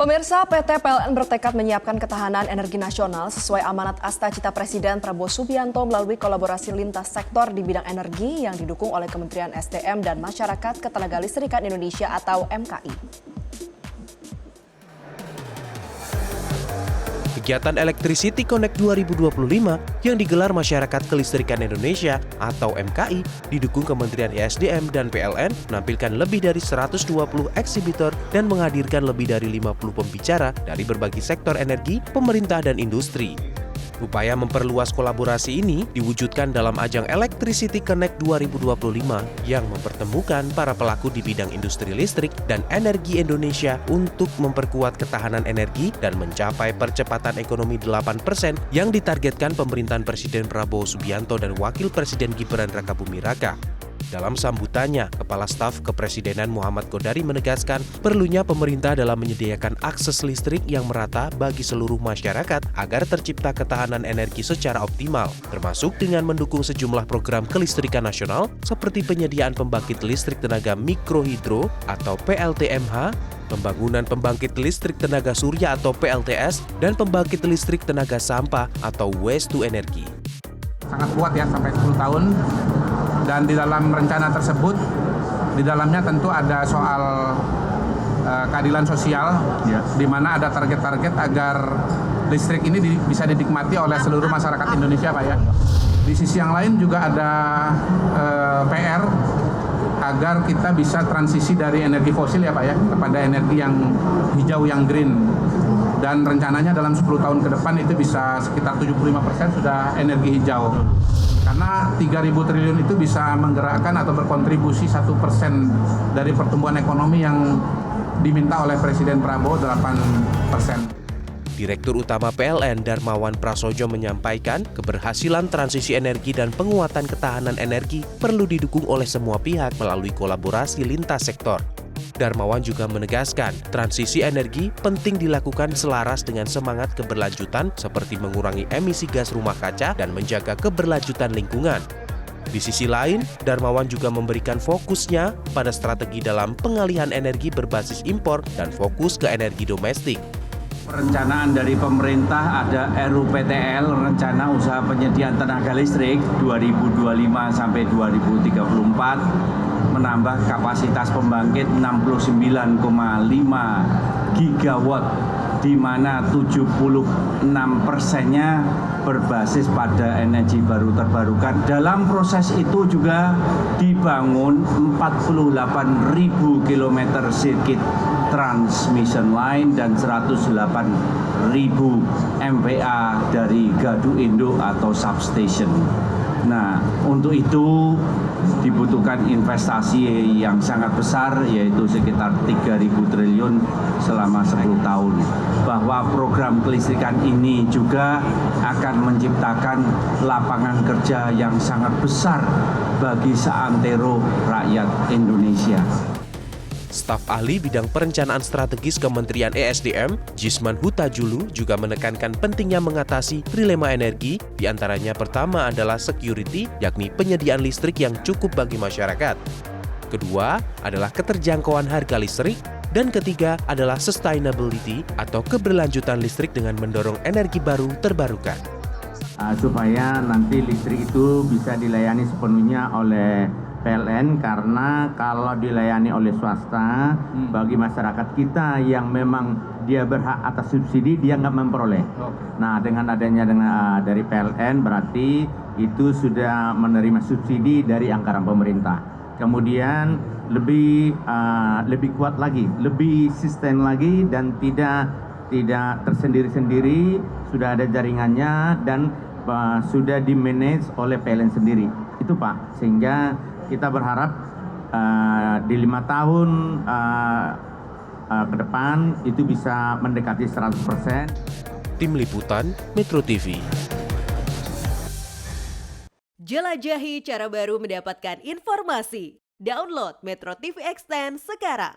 Pemirsa, PT PLN bertekad menyiapkan ketahanan energi nasional sesuai amanat Asta-Cita Presiden Prabowo Subianto melalui kolaborasi lintas sektor di bidang energi yang didukung oleh Kementerian SDM dan Masyarakat Ketenagalistrikan Indonesia atau MKI. Kegiatan Electricity Connect 2025 yang digelar Masyarakat Kelistrikan Indonesia atau MKI didukung Kementerian ESDM dan PLN menampilkan lebih dari 120 eksibitor dan menghadirkan lebih dari 50 pembicara dari berbagai sektor energi, pemerintah, dan industri. Upaya memperluas kolaborasi ini diwujudkan dalam ajang Electricity Connect 2025 yang mempertemukan para pelaku di bidang industri listrik dan energi Indonesia untuk memperkuat ketahanan energi dan mencapai percepatan ekonomi 8% yang ditargetkan pemerintahan Presiden Prabowo Subianto dan Wakil Presiden Gibran Rakabuming Raka. Dalam sambutannya, Kepala Staf Kepresidenan Muhammad Kodari menegaskan perlunya pemerintah dalam menyediakan akses listrik yang merata bagi seluruh masyarakat agar tercipta ketahanan energi secara optimal, termasuk dengan mendukung sejumlah program kelistrikan nasional seperti penyediaan pembangkit listrik tenaga mikrohidro atau PLTMH, pembangunan pembangkit listrik tenaga surya atau PLTS, dan pembangkit listrik tenaga sampah atau waste to energy. Sangat kuat ya, sampai 10 tahun. Dan di dalam rencana tersebut, di dalamnya tentu ada soal keadilan sosial, ya, di mana ada target-target agar listrik ini bisa dinikmati oleh seluruh masyarakat Indonesia, Pak ya. Di sisi yang lain juga ada PR agar kita bisa transisi dari energi fosil ya Pak ya, kepada energi yang hijau, yang green. Dan rencananya dalam 10 tahun ke depan itu bisa sekitar 75% sudah energi hijau. Karena 3.000 triliun itu bisa menggerakkan atau berkontribusi 1% dari pertumbuhan ekonomi yang diminta oleh Presiden Prabowo 8%. Direktur Utama PLN Darmawan Prasojo menyampaikan keberhasilan transisi energi dan penguatan ketahanan energi perlu didukung oleh semua pihak melalui kolaborasi lintas sektor. Darmawan juga menegaskan transisi energi penting dilakukan selaras dengan semangat keberlanjutan seperti mengurangi emisi gas rumah kaca dan menjaga keberlanjutan lingkungan. Di sisi lain, Darmawan juga memberikan fokusnya pada strategi dalam pengalihan energi berbasis impor dan fokus ke energi domestik. Perencanaan dari pemerintah ada RUPTL, Rencana Usaha Penyediaan Tenaga Listrik 2025 sampai 2034, menambah kapasitas pembangkit 69,5 gigawatt, di mana 76%-nya berbasis pada energi baru terbarukan. Dalam proses itu juga dibangun 48.000 km sirkuit transmission line dan 108.000 MVA dari Gadu Indo atau substation. Nah, untuk itu dibutuhkan investasi yang sangat besar, yaitu sekitar 3.000 triliun selama 10 tahun. Bahwa program kelistrikan ini juga akan menciptakan lapangan kerja yang sangat besar bagi seantero rakyat Indonesia. Staf ahli bidang perencanaan strategis Kementerian ESDM, Jisman Hutajulu, juga menekankan pentingnya mengatasi trilema energi, diantaranya pertama adalah security, yakni penyediaan listrik yang cukup bagi masyarakat. Kedua adalah keterjangkauan harga listrik, dan ketiga adalah sustainability atau keberlanjutan listrik dengan mendorong energi baru terbarukan. Supaya nanti listrik itu bisa dilayani sepenuhnya oleh PLN, karena kalau dilayani oleh swasta, bagi masyarakat kita yang memang dia berhak atas subsidi, dia nggak memperoleh. Nah, dengan adanya dari PLN berarti itu sudah menerima subsidi dari anggaran pemerintah. Kemudian lebih kuat lagi, lebih sistem lagi, dan tidak tersendiri-sendiri, sudah ada jaringannya dan sudah di-manage oleh PLN sendiri. Itu Pak, sehingga kita berharap di 5 tahun ke depan itu bisa mendekati 100%. Tim Liputan Metro TV. Jelajahi cara baru mendapatkan informasi. Download Metro TV Extend sekarang.